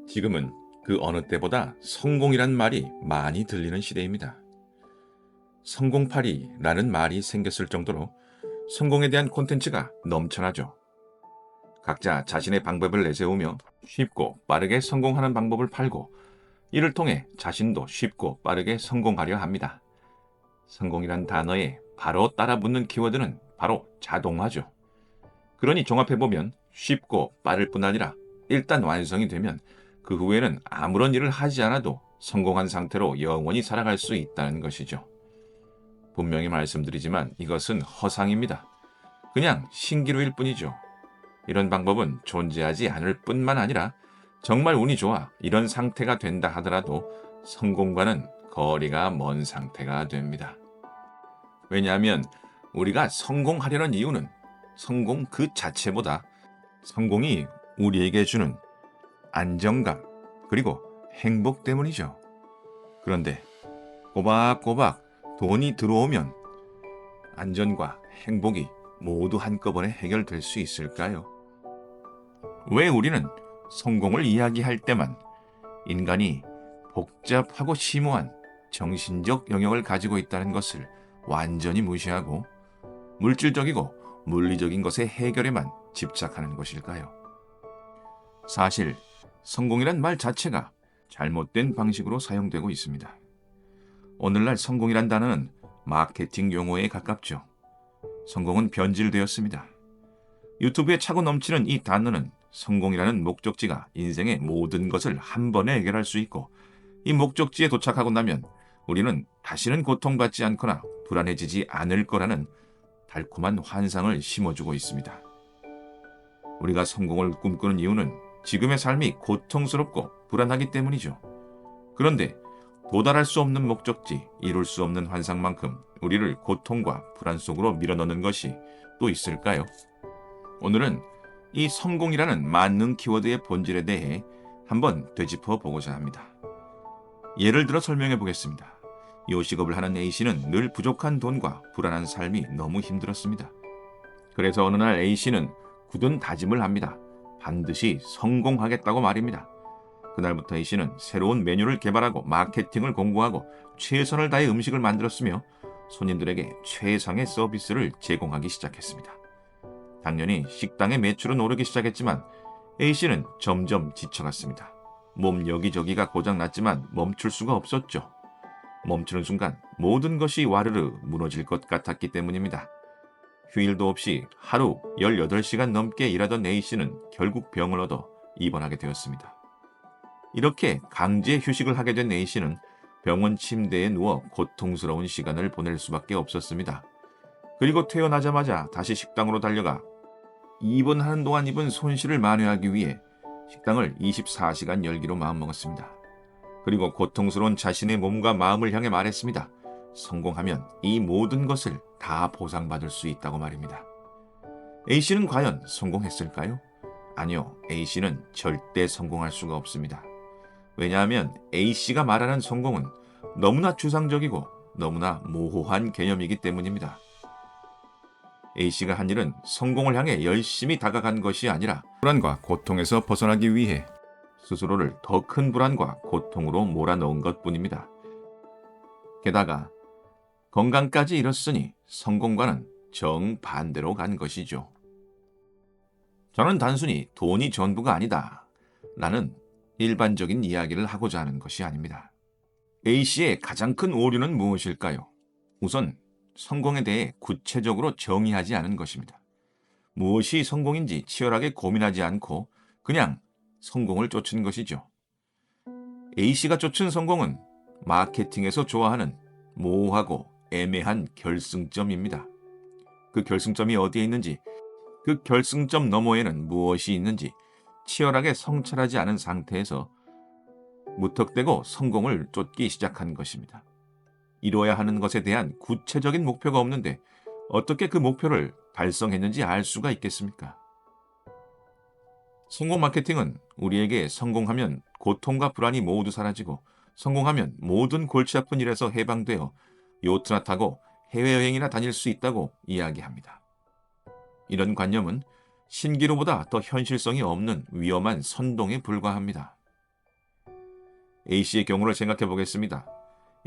지금은 그 어느 때보다 성공이란 말이 많이 들리는 시대입니다. 성공파리라는 말이 생겼을 정도로 성공에 대한 콘텐츠가 넘쳐나죠. 각자 자신의 방법을 내세우며 쉽고 빠르게 성공하는 방법을 팔고 이를 통해 자신도 쉽고 빠르게 성공하려 합니다. 성공이란 단어에 바로 따라붙는 키워드는 바로 자동화죠. 그러니 종합해보면 쉽고 빠를 뿐 아니라 일단 완성이 되면 그 후에는 아무런 일을 하지 않아도 성공한 상태로 영원히 살아갈 수 있다는 것이죠. 분명히 말씀드리지만 이것은 허상입니다. 그냥 신기루일 뿐이죠. 이런 방법은 존재하지 않을 뿐만 아니라 정말 운이 좋아 이런 상태가 된다 하더라도 성공과는 거리가 먼 상태가 됩니다. 왜냐하면 우리가 성공하려는 이유는 성공 그 자체보다 성공이 우리에게 주는 안정감 그리고 행복 때문이죠. 그런데 꼬박꼬박 돈이 들어오면 안전과 행복이 모두 한꺼번에 해결될 수 있을까요? 왜 우리는 성공을 이야기할 때만 인간이 복잡하고 심오한 정신적 영역을 가지고 있다는 것을 완전히 무시하고 물질적이고 물리적인 것의 해결에만 집착하는 것일까요? 사실 성공이란 말 자체가 잘못된 방식으로 사용되고 있습니다. 오늘날 성공이란 단어는 마케팅 용어에 가깝죠. 성공은 변질되었습니다. 유튜브에 차고 넘치는 이 단어는 성공이라는 목적지가 인생의 모든 것을 한 번에 해결할 수 있고 이 목적지에 도착하고 나면 우리는 다시는 고통받지 않거나 불안해지지 않을 거라는 달콤한 환상을 심어주고 있습니다. 우리가 성공을 꿈꾸는 이유는 지금의 삶이 고통스럽고 불안하기 때문이죠. 그런데 도달할 수 없는 목적지, 이룰 수 없는 환상만큼 우리를 고통과 불안 속으로 밀어넣는 것이 또 있을까요? 오늘은 이 성공이라는 만능 키워드의 본질에 대해 한번 되짚어 보고자 합니다. 예를 들어 설명해 보겠습니다. 요식업을 하는 A씨는 늘 부족한 돈과 불안한 삶이 너무 힘들었습니다. 그래서 어느 날 A씨는 굳은 다짐을 합니다. 반드시 성공하겠다고 말입니다. 그날부터 A씨는 새로운 메뉴를 개발하고 마케팅을 공부하고 최선을 다해 음식을 만들었으며 손님들에게 최상의 서비스를 제공하기 시작했습니다. 당연히 식당의 매출은 오르기 시작했지만 A씨는 점점 지쳐갔습니다. 몸 여기저기가 고장났지만 멈출 수가 없었죠. 멈추는 순간 모든 것이 와르르 무너질 것 같았기 때문입니다. 휴일도 없이 하루 18시간 넘게 일하던 A씨는 결국 병을 얻어 입원하게 되었습니다. 이렇게 강제 휴식을 하게 된 A씨는 병원 침대에 누워 고통스러운 시간을 보낼 수밖에 없었습니다. 그리고 퇴원하자마자 다시 식당으로 달려가 입원하는 동안 입은 손실을 만회하기 위해 식당을 24시간 열기로 마음먹었습니다. 그리고 고통스러운 자신의 몸과 마음을 향해 말했습니다. 성공하면 이 모든 것을 다 보상받을 수 있다고 말입니다. A씨는 과연 성공했을까요? 아니요, A씨는 절대 성공할 수가 없습니다. 왜냐하면 A씨가 말하는 성공은 너무나 추상적이고 너무나 모호한 개념이기 때문입니다. A씨가 한 일은 성공을 향해 열심히 다가간 것이 아니라 불안과 고통에서 벗어나기 위해 스스로를 더 큰 불안과 고통으로 몰아넣은 것뿐입니다. 게다가 건강까지 잃었으니 성공과는 정반대로 간 것이죠. 저는 단순히 돈이 전부가 아니다 라는 일반적인 이야기를 하고자 하는 것이 아닙니다. A씨의 가장 큰 오류는 무엇일까요? 우선 성공에 대해 구체적으로 정의하지 않은 것입니다. 무엇이 성공인지 치열하게 고민하지 않고 그냥 성공을 쫓은 것이죠. A씨가 쫓은 성공은 마케팅에서 좋아하는 모호하고 애매한 결승점입니다. 그 결승점이 어디에 있는지, 그 결승점 너머에는 무엇이 있는지 치열하게 성찰하지 않은 상태에서 무턱대고 성공을 쫓기 시작한 것입니다. 이루어야 하는 것에 대한 구체적인 목표가 없는데 어떻게 그 목표를 달성했는지 알 수가 있겠습니까? 성공 마케팅은 우리에게 성공하면 고통과 불안이 모두 사라지고 성공하면 모든 골치 아픈 일에서 해방되어 요트나 타고 해외여행이나 다닐 수 있다고 이야기합니다. 이런 관념은 신기루보다 더 현실성이 없는 위험한 선동에 불과합니다. A씨의 경우를 생각해 보겠습니다.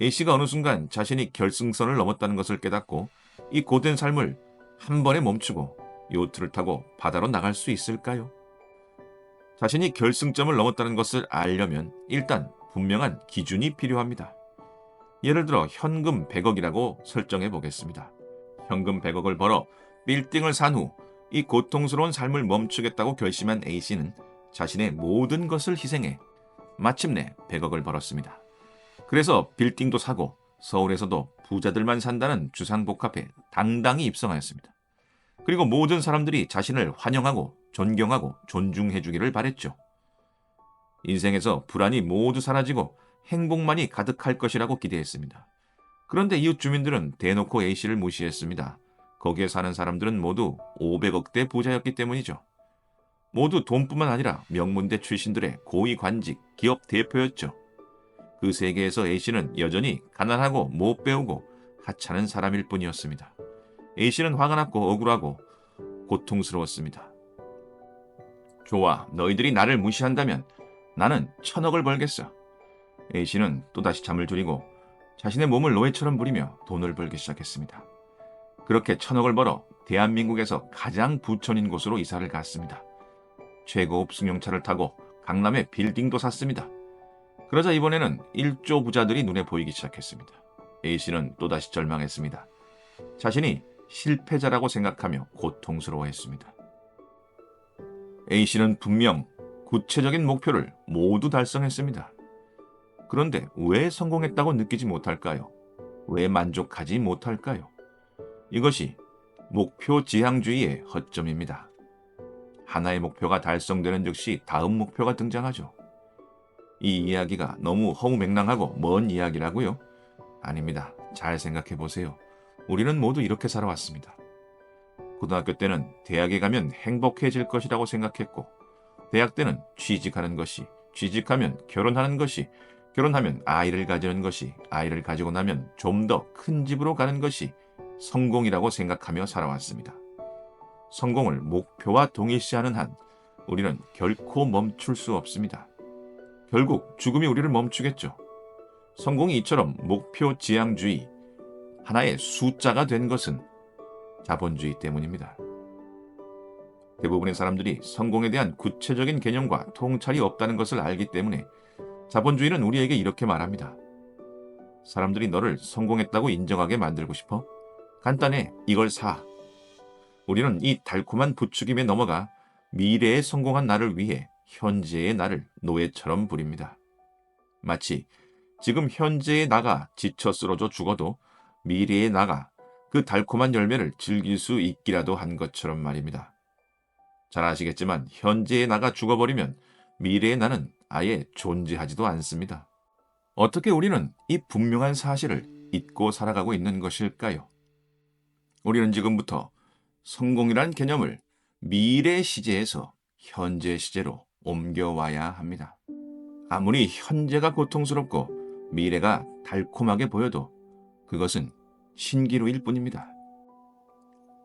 A씨가 어느 순간 자신이 결승선을 넘었다는 것을 깨닫고 이 고된 삶을 한 번에 멈추고 요트를 타고 바다로 나갈 수 있을까요? 자신이 결승점을 넘었다는 것을 알려면 일단 분명한 기준이 필요합니다. 예를 들어 현금 100억이라고 설정해 보겠습니다. 현금 100억을 벌어 빌딩을 산 후 이 고통스러운 삶을 멈추겠다고 결심한 A씨는 자신의 모든 것을 희생해 마침내 100억을 벌었습니다. 그래서 빌딩도 사고 서울에서도 부자들만 산다는 주상복합에 당당히 입성하였습니다. 그리고 모든 사람들이 자신을 환영하고 존경하고 존중해 주기를 바랬죠. 인생에서 불안이 모두 사라지고 행복만이 가득할 것이라고 기대했습니다. 그런데 이웃 주민들은 대놓고 A씨를 무시했습니다. 거기에 사는 사람들은 모두 500억대 부자였기 때문이죠. 모두 돈뿐만 아니라 명문대 출신들의 고위 관직, 기업 대표였죠. 그 세계에서 A씨는 여전히 가난하고 못 배우고 하찮은 사람일 뿐이었습니다. A씨는 화가 났고 억울하고 고통스러웠습니다. 좋아, 너희들이 나를 무시한다면 나는 1000억을 벌겠어. A씨는 또다시 잠을 줄이고 자신의 몸을 노예처럼 부리며 돈을 벌기 시작했습니다. 그렇게 1000억을 벌어 대한민국에서 가장 부천인 곳으로 이사를 갔습니다. 최고급 승용차를 타고 강남에 빌딩도 샀습니다. 그러자 이번에는 1조 부자들이 눈에 보이기 시작했습니다. A씨는 또다시 절망했습니다. 자신이 실패자라고 생각하며 고통스러워했습니다. A씨는 분명 구체적인 목표를 모두 달성했습니다. 그런데 왜 성공했다고 느끼지 못할까요? 왜 만족하지 못할까요? 이것이 목표 지향주의의 허점입니다. 하나의 목표가 달성되는 즉시 다음 목표가 등장하죠. 이 이야기가 너무 허무맹랑하고 먼 이야기라고요? 아닙니다. 잘 생각해 보세요. 우리는 모두 이렇게 살아왔습니다. 고등학교 때는 대학에 가면 행복해질 것이라고 생각했고, 대학 때는 취직하는 것이, 취직하면 결혼하는 것이, 결혼하면 아이를 가지는 것이, 아이를 가지고 나면 좀 더 큰 집으로 가는 것이 성공이라고 생각하며 살아왔습니다. 성공을 목표와 동일시하는 한 우리는 결코 멈출 수 없습니다. 결국 죽음이 우리를 멈추겠죠. 성공이 이처럼 목표 지향주의, 하나의 숫자가 된 것은 자본주의 때문입니다. 대부분의 사람들이 성공에 대한 구체적인 개념과 통찰이 없다는 것을 알기 때문에 자본주의는 우리에게 이렇게 말합니다. 사람들이 너를 성공했다고 인정하게 만들고 싶어? 간단해. 이걸 사. 우리는 이 달콤한 부추김에 넘어가 미래에 성공한 나를 위해 현재의 나를 노예처럼 부립니다. 마치 지금 현재의 나가 지쳐 쓰러져 죽어도 미래의 나가 그 달콤한 열매를 즐길 수 있기라도 한 것처럼 말입니다. 잘 아시겠지만 현재의 나가 죽어버리면 미래의 나는 아예 존재하지도 않습니다. 어떻게 우리는 이 분명한 사실을 잊고 살아가고 있는 것일까요? 우리는 지금부터 성공이란 개념을 미래 시제에서 현재 시제로 옮겨와야 합니다. 아무리 현재가 고통스럽고 미래가 달콤하게 보여도 그것은 신기루일 뿐입니다.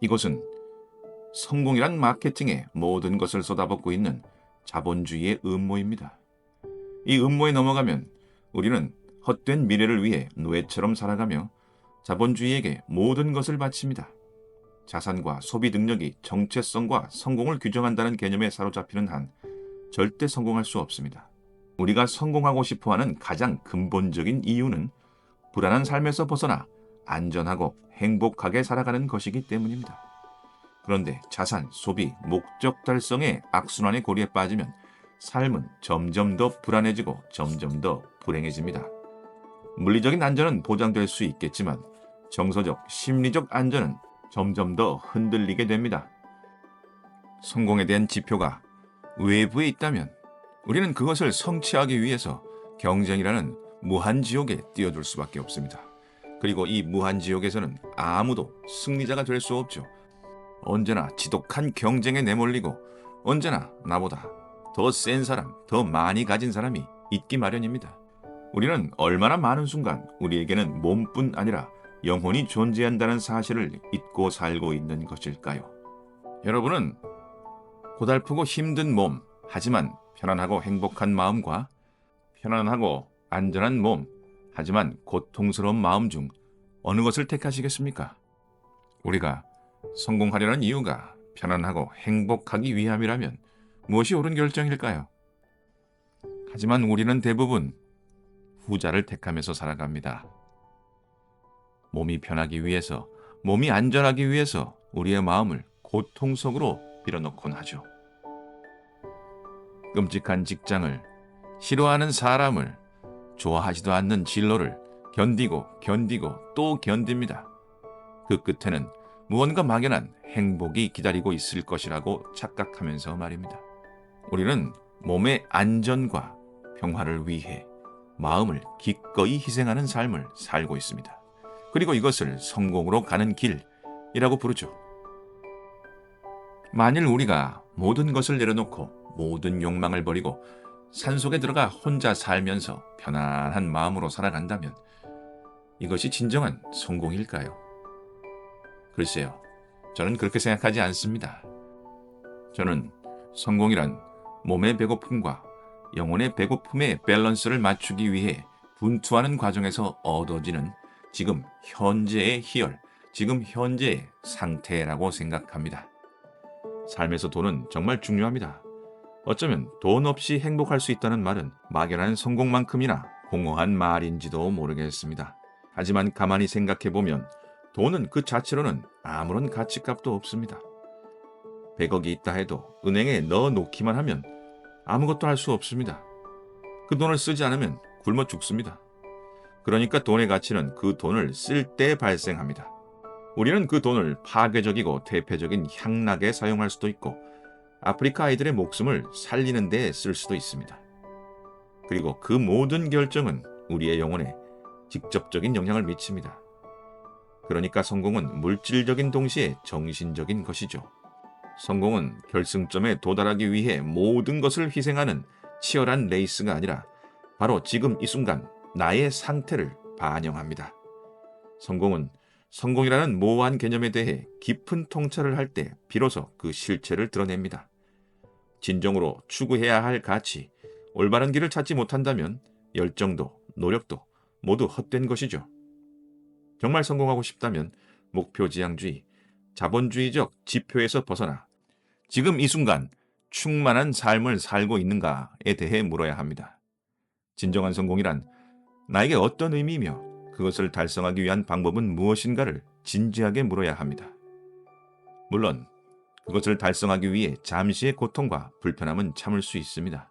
이것은 성공이란 마케팅에 모든 것을 쏟아붓고 있는 자본주의의 음모입니다. 이 음모에 넘어가면 우리는 헛된 미래를 위해 노예처럼 살아가며 자본주의에게 모든 것을 바칩니다. 자산과 소비 능력이 정체성과 성공을 규정한다는 개념에 사로잡히는 한 절대 성공할 수 없습니다. 우리가 성공하고 싶어하는 가장 근본적인 이유는 불안한 삶에서 벗어나 안전하고 행복하게 살아가는 것이기 때문입니다. 그런데 자산, 소비, 목적 달성의 악순환의 고리에 빠지면 삶은 점점 더 불안해지고 점점 더 불행해집니다. 물리적인 안전은 보장될 수 있겠지만 정서적, 심리적 안전은 점점 더 흔들리게 됩니다. 성공에 대한 지표가 외부에 있다면 우리는 그것을 성취하기 위해서 경쟁이라는 무한지옥에 뛰어들 수밖에 없습니다. 그리고 이 무한지옥에서는 아무도 승리자가 될 수 없죠. 언제나 지독한 경쟁에 내몰리고 언제나 나보다 더 센 사람, 더 많이 가진 사람이 있기 마련입니다. 우리는 얼마나 많은 순간 우리에게는 몸뿐 아니라 영혼이 존재한다는 사실을 잊고 살고 있는 것일까요? 여러분은 고달프고 힘든 몸, 하지만 편안하고 행복한 마음과 편안하고 안전한 몸, 하지만 고통스러운 마음 중 어느 것을 택하시겠습니까? 우리가 성공하려는 이유가 편안하고 행복하기 위함이라면 무엇이 옳은 결정일까요? 하지만 우리는 대부분 후자를 택하면서 살아갑니다. 몸이 편하기 위해서, 몸이 안전하기 위해서 우리의 마음을 고통 속으로 밀어넣곤 하죠. 끔찍한 직장을, 싫어하는 사람을, 좋아하지도 않는 진로를 견디고 또 견딥니다. 그 끝에는 무언가 막연한 행복이 기다리고 있을 것이라고 착각하면서 말입니다. 우리는 몸의 안전과 평화를 위해 마음을 기꺼이 희생하는 삶을 살고 있습니다. 그리고 이것을 성공으로 가는 길이라고 부르죠. 만일 우리가 모든 것을 내려놓고 모든 욕망을 버리고 산속에 들어가 혼자 살면서 편안한 마음으로 살아간다면 이것이 진정한 성공일까요? 글쎄요, 저는 그렇게 생각하지 않습니다. 저는 성공이란 몸의 배고픔과 영혼의 배고픔의 밸런스를 맞추기 위해 분투하는 과정에서 얻어지는 지금 현재의 희열, 지금 현재의 상태라고 생각합니다. 삶에서 돈은 정말 중요합니다. 어쩌면 돈 없이 행복할 수 있다는 말은 막연한 성공만큼이나 공허한 말인지도 모르겠습니다. 하지만 가만히 생각해보면 돈은 그 자체로는 아무런 가치값도 없습니다. 100억이 있다 해도 은행에 넣어놓기만 하면 아무것도 할 수 없습니다. 그 돈을 쓰지 않으면 굶어 죽습니다. 그러니까 돈의 가치는 그 돈을 쓸 때 발생합니다. 우리는 그 돈을 파괴적이고 퇴폐적인 향락에 사용할 수도 있고 아프리카 아이들의 목숨을 살리는 데 쓸 수도 있습니다. 그리고 그 모든 결정은 우리의 영혼에 직접적인 영향을 미칩니다. 그러니까 성공은 물질적인 동시에 정신적인 것이죠. 성공은 결승점에 도달하기 위해 모든 것을 희생하는 치열한 레이스가 아니라 바로 지금 이 순간 나의 상태를 반영합니다. 성공은 성공이라는 모호한 개념에 대해 깊은 통찰을 할 때 비로소 그 실체를 드러냅니다. 진정으로 추구해야 할 가치, 올바른 길을 찾지 못한다면 열정도, 노력도 모두 헛된 것이죠. 정말 성공하고 싶다면 목표지향주의, 자본주의적 지표에서 벗어나 지금 이 순간 충만한 삶을 살고 있는가에 대해 물어야 합니다. 진정한 성공이란 나에게 어떤 의미이며 그것을 달성하기 위한 방법은 무엇인가를 진지하게 물어야 합니다. 물론 그것을 달성하기 위해 잠시의 고통과 불편함은 참을 수 있습니다.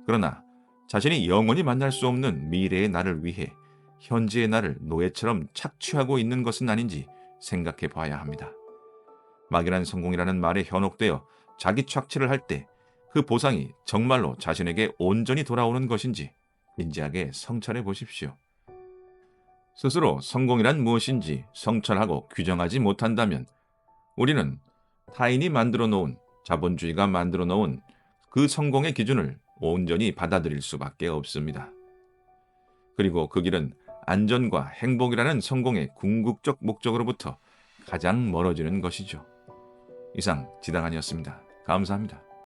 그러나 자신이 영원히 만날 수 없는 미래의 나를 위해 현재의 나를 노예처럼 착취하고 있는 것은 아닌지 생각해 봐야 합니다. 막연한 성공이라는 말에 현혹되어 자기 착취를 할 때 그 보상이 정말로 자신에게 온전히 돌아오는 것인지 진지하게 성찰해 보십시오. 스스로 성공이란 무엇인지 성찰하고 규정하지 못한다면 우리는 타인이 만들어 놓은, 자본주의가 만들어 놓은 그 성공의 기준을 온전히 받아들일 수밖에 없습니다. 그리고 그 길은 안전과 행복이라는 성공의 궁극적 목적으로부터 가장 멀어지는 것이죠. 이상 지당한이었습니다. 감사합니다.